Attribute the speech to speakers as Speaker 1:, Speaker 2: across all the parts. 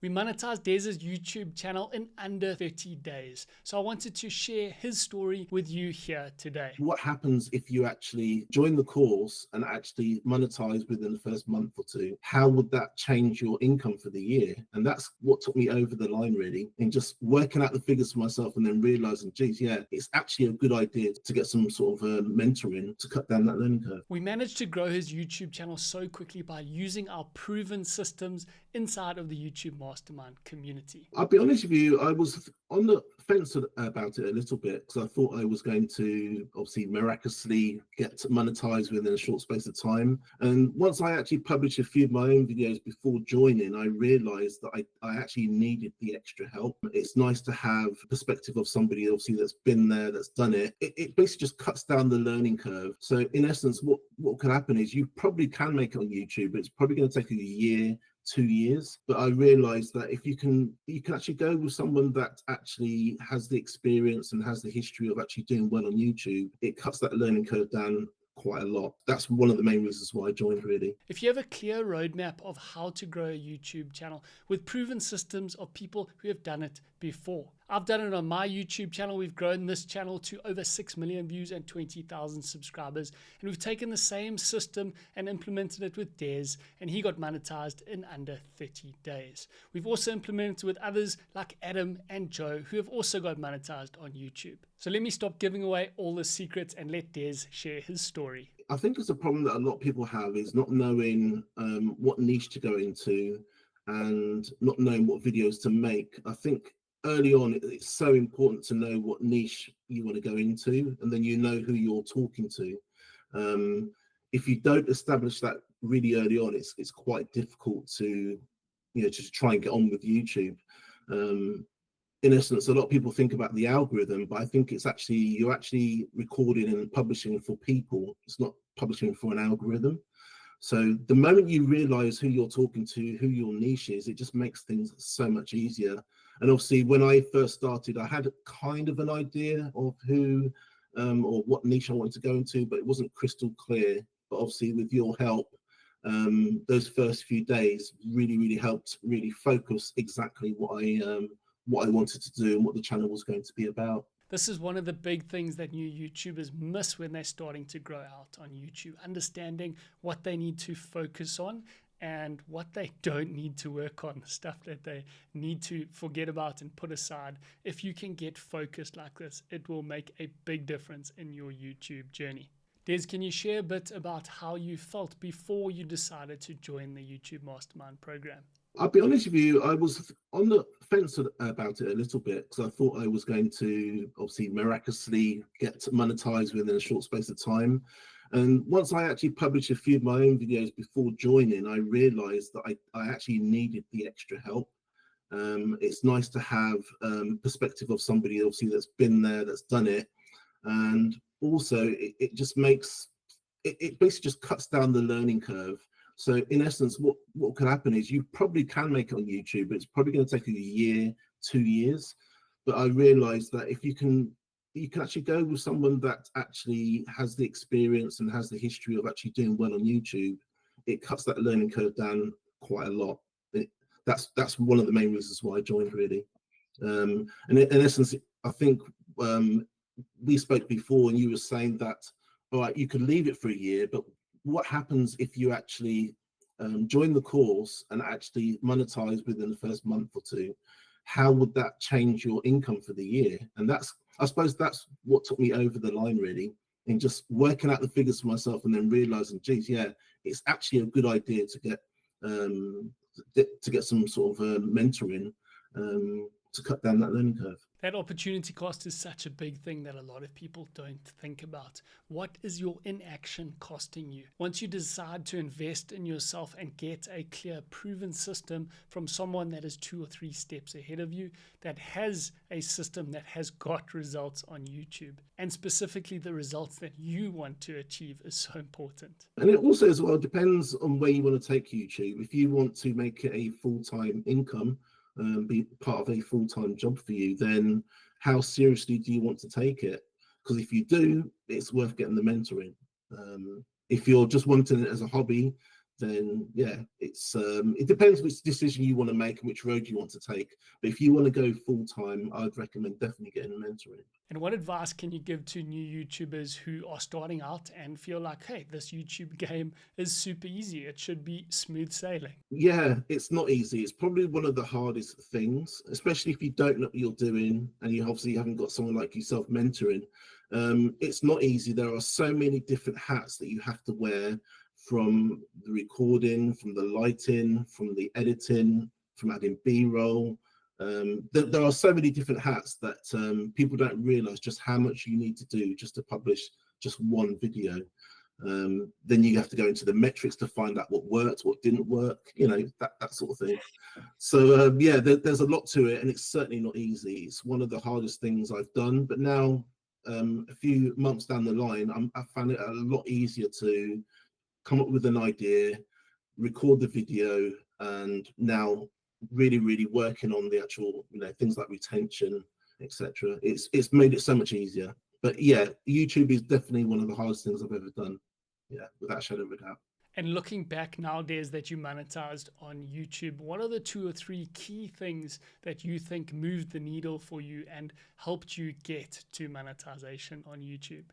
Speaker 1: We monetized Dez's YouTube channel in under 30 days. So I wanted to share his story with you here today.
Speaker 2: What happens if you actually join the course and actually monetize within the first month or two? How would that change your income for the year? And that's what took me over the line, really, in just working out the figures for myself and then realizing, geez, yeah, it's actually a good idea to get some sort of mentoring to cut down that learning curve.
Speaker 1: We managed to grow his YouTube channel so quickly by using our proven systems inside of the YouTube Mastermind community.
Speaker 2: I'll be honest with you, I was on the fence about it a little bit because I thought I was going to obviously miraculously get monetized within a short space of time. And once I actually published a few of my own videos before joining, I realized that I actually needed the extra help. It's nice to have perspective of somebody obviously that's been there, that's done it. It basically just cuts down the learning curve. So in essence, what could happen is you probably can make it on YouTube, but it's probably going to take a year, 2 years. But I realized that if you can actually go with someone that actually has the experience and has the history of actually doing well on YouTube, it cuts that learning curve down quite a lot. That's one of the main reasons why I joined, really.
Speaker 1: If you have a clear roadmap of how to grow a YouTube channel with proven systems of people who have done it before. I've done it on my YouTube channel. We've grown this channel to over 6 million views and 20,000 subscribers. And we've taken the same system and implemented it with Dez, and he got monetized in under 30 days. We've also implemented it with others like Adam and Joe, who have also got monetized on YouTube. So let me stop giving away all the secrets and let Dez share his story.
Speaker 2: I think it's a problem that a lot of people have is not knowing what niche to go into and not knowing what videos to make. I think early on, it's so important to know what niche you want to go into, and then you know who you're talking to. If you don't establish that really early on, it's quite difficult to, just try and get on with YouTube. In essence, a lot of people think about the algorithm, but I think it's actually, you're actually recording and publishing for people. It's not publishing for an algorithm. So the moment you realize who you're talking to, who your niche is, it just makes things so much easier. And obviously, when I first started, I had kind of an idea of who or what niche I wanted to go into, but it wasn't crystal clear. But obviously, with your help, those first few days really helped really focus exactly what I wanted to do and what the channel was going to be about.
Speaker 1: This is one of the big things that new YouTubers miss when they're starting to grow out on YouTube, understanding what they need to focus on and what they don't need to work on, the stuff that they need to forget about and put aside. If you can get focused like this, it will make a big difference in your YouTube journey. Dez, can you share a bit about how you felt before you decided to join the YouTube Mastermind program?
Speaker 2: I'll be honest with you, I was on the fence about it a little bit because I thought I was going to obviously miraculously get monetized within a short space of time. And once I actually published a few of my own videos before joining, I realized that I actually needed the extra help. It's nice to have perspective of somebody obviously that's been there, that's done it. And also it just makes, it basically just cuts down the learning curve. So in essence, what could happen is you probably can make it on YouTube, but it's probably going to take a year, 2 years. But I realized that if you can actually go with someone that actually has the experience and has the history of actually doing well on YouTube, it cuts that learning curve down quite a lot. That's one of the main reasons why I joined, really. And in essence, I think we spoke before and you were saying that, all right, you could leave it for a year, but what happens if you actually join the course and actually monetize within the first month or two? How would that change your income for the year? And I suppose that's what took me over the line, really, in just working out the figures for myself and then realizing, geez, yeah, it's actually a good idea to get some sort of mentoring to cut down that learning curve.
Speaker 1: That opportunity cost is such a big thing that a lot of people don't think about. What is your inaction costing you? Once you decide to invest in yourself and get a clear, proven system from someone that is 2 or 3 steps ahead of you, that has a system that has got results on YouTube, and specifically the results that you want to achieve, is so important.
Speaker 2: And it also as well depends on where you want to take YouTube. If you want to make it a full-time income, be part of a full-time job for you, then how seriously do you want to take it? Because if you do, it's worth getting the mentoring. If you're just wanting it as a hobby, then yeah, it depends which decision you want to make and which road you want to take. But if you want to go full time, I'd recommend definitely getting mentoring.
Speaker 1: And what advice can you give to new YouTubers who are starting out and feel like, hey, this YouTube game is super easy, it should be smooth sailing?
Speaker 2: Yeah, it's not easy. It's probably one of the hardest things, especially if you don't know what you're doing and you obviously haven't got someone like yourself mentoring. It's not easy. There are so many different hats that you have to wear, from the recording, from the lighting, from the editing, from adding B-roll. There are so many different hats that people don't realize just how much you need to do just to publish just one video. Then you have to go into the metrics to find out what worked, what didn't work, that sort of thing. So yeah, there's a lot to it, and it's certainly not easy. It's one of the hardest things I've done, but now a few months down the line, I found it a lot easier to come up with an idea, record the video, and now really working on the actual, things like retention, etc. It's made it so much easier. But yeah, YouTube is definitely one of the hardest things I've ever done. Yeah, without a shadow of a doubt.
Speaker 1: And looking back nowadays that you monetized on YouTube, what are the 2 or 3 key things that you think moved the needle for you and helped you get to monetization on YouTube?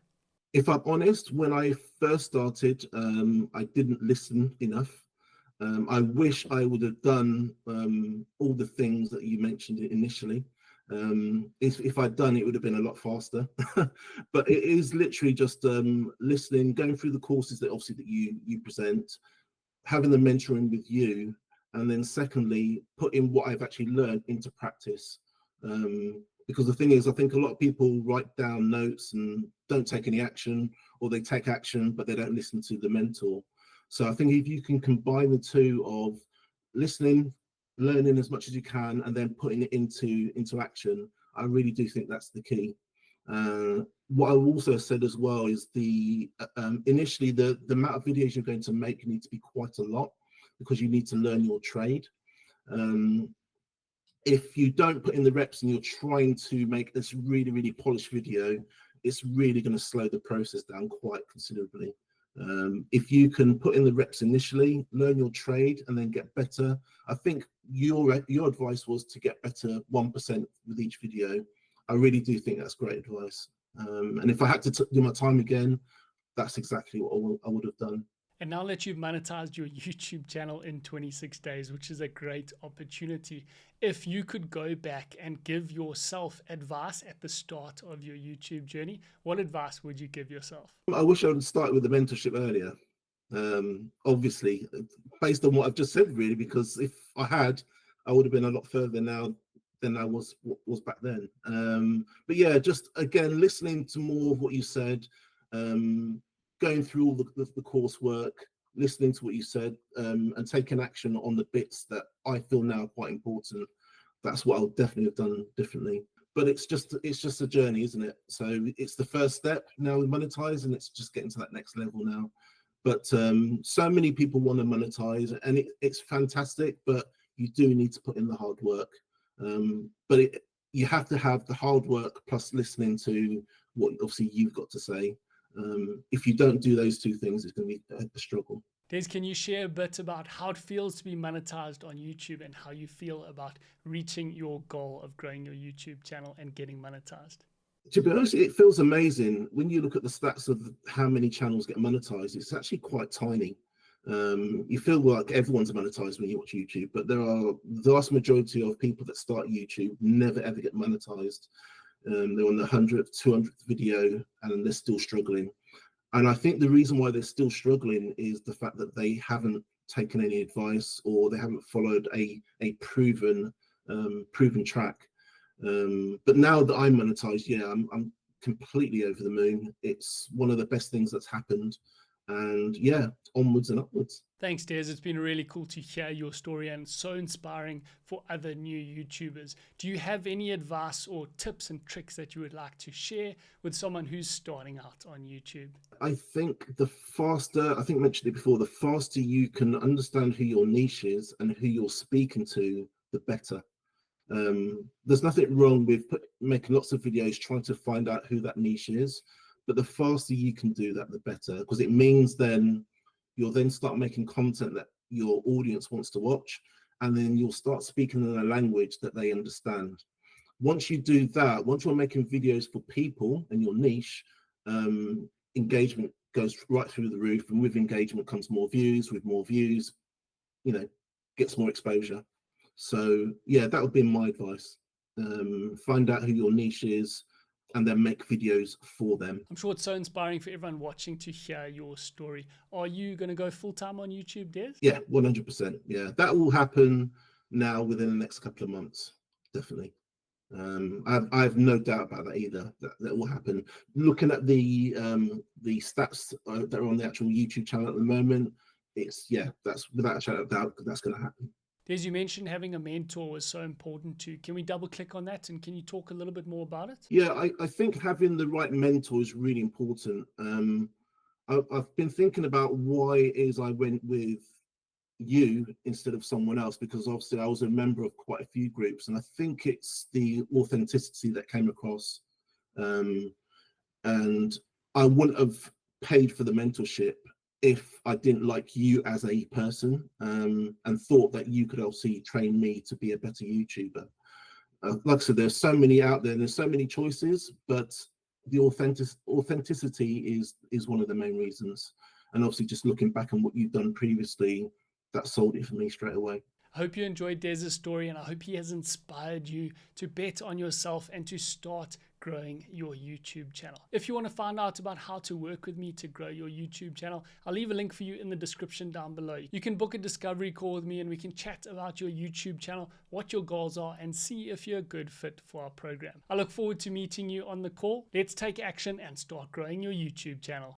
Speaker 2: If I'm honest, when I first started, I didn't listen enough. I wish I would have done all the things that you mentioned initially. If I'd done it, would have been a lot faster. But it is literally just listening, going through the courses that obviously that you present, having the mentoring with you, and then secondly, putting what I've actually learned into practice. Because the thing is, I think a lot of people write down notes and don't take any action, or they take action, but they don't listen to the mentor. So I think if you can combine the two of listening, learning as much as you can, and then putting it into action, I really do think that's the key. What I also said as well is initially the amount of videos you're going to make need to be quite a lot, because you need to learn your trade. If you don't put in the reps and you're trying to make this really polished video, it's really going to slow the process down quite considerably. If you can put in the reps initially, learn your trade, and then get better. I think your advice was to get better 1% with each video. I really do think that's great advice. And if I had to do my time again, that's exactly what I would have done.
Speaker 1: And now that you've monetized your YouTube channel in 26 days, which is a great opportunity, if you could go back and give yourself advice at the start of your YouTube journey, what advice would you give yourself?
Speaker 2: I wish I would have started with the mentorship earlier. Obviously, based on what I've just said, really, because if I had, I would have been a lot further now than I was back then. But yeah, just again, listening to more of what you said, going through all the coursework, listening to what you said, and taking action on the bits that I feel now are quite important. That's what I'll definitely have done differently. But it's just a journey, isn't it? So it's the first step. Now we monetize, and it's just getting to that next level now. But so many people want to monetize, and it's fantastic, but you do need to put in the hard work. But you have to have the hard work plus listening to what obviously you've got to say. If you don't do those two things, it's going to be a struggle.
Speaker 1: Des, can you share a bit about how it feels to be monetized on YouTube and how you feel about reaching your goal of growing your YouTube channel and getting monetized?
Speaker 2: To be honest, it feels amazing. When you look at the stats of how many channels get monetized, it's actually quite tiny. You feel like everyone's monetized when you watch YouTube, but there are the vast majority of people that start YouTube never ever get monetized. They're on the 100th, 200th video, and they're still struggling. And I think the reason why they're still struggling is the fact that they haven't taken any advice, or they haven't followed a proven track. But now that I'm monetized, yeah, I'm completely over the moon. It's one of the best things that's happened. And yeah, onwards and upwards.
Speaker 1: Thanks, Des. It's been really cool to hear your story and so inspiring for other new YouTubers. Do you have any advice or tips and tricks that you would like to share with someone who's starting out on YouTube?
Speaker 2: I think I think I mentioned it before, the faster you can understand who your niche is and who you're speaking to, the better. There's nothing wrong with making lots of videos trying to find out who that niche is, but the faster you can do that, the better, because it means then You'll then start making content that your audience wants to watch, and then you'll start speaking in a language that they understand. Once you do that, once you're making videos for people in your niche, engagement goes right through the roof, and with engagement comes more views. With more views, gets more exposure. So yeah, that would be my advice. Find out who your niche is, and then make videos for them.
Speaker 1: I'm sure it's so inspiring for everyone watching to hear your story. Are you going to go full-time on YouTube, Des?
Speaker 2: Yeah, 100%. Yeah, that will happen now within the next couple of months, definitely. I have no doubt about that either. That will happen. Looking at the stats that are on the actual YouTube channel at the moment, that's without a shadow of doubt that's going to happen.
Speaker 1: Des, you mentioned having a mentor was so important too. Can we double click on that, and can you talk a little bit more about it?
Speaker 2: Yeah, I think having the right mentor is really important. I've been thinking about why it is I went with you instead of someone else, because obviously I was a member of quite a few groups, and I think it's the authenticity that came across. And I wouldn't have paid for the mentorship if I didn't like you as a person, and thought that you could obviously train me to be a better YouTuber. Like I said, there's so many out there, and there's so many choices, but the authenticity is one of the main reasons. And obviously, just looking back on what you've done previously, that sold it for me straight away.
Speaker 1: I hope you enjoyed Des's story, and I hope he has inspired you to bet on yourself and to start growing your YouTube channel. If you want to find out about how to work with me to grow your YouTube channel, I'll leave a link for you in the description down below. You can book a discovery call with me and we can chat about your YouTube channel, what your goals are, and see if you're a good fit for our program. I look forward to meeting you on the call. Let's take action and start growing your YouTube channel.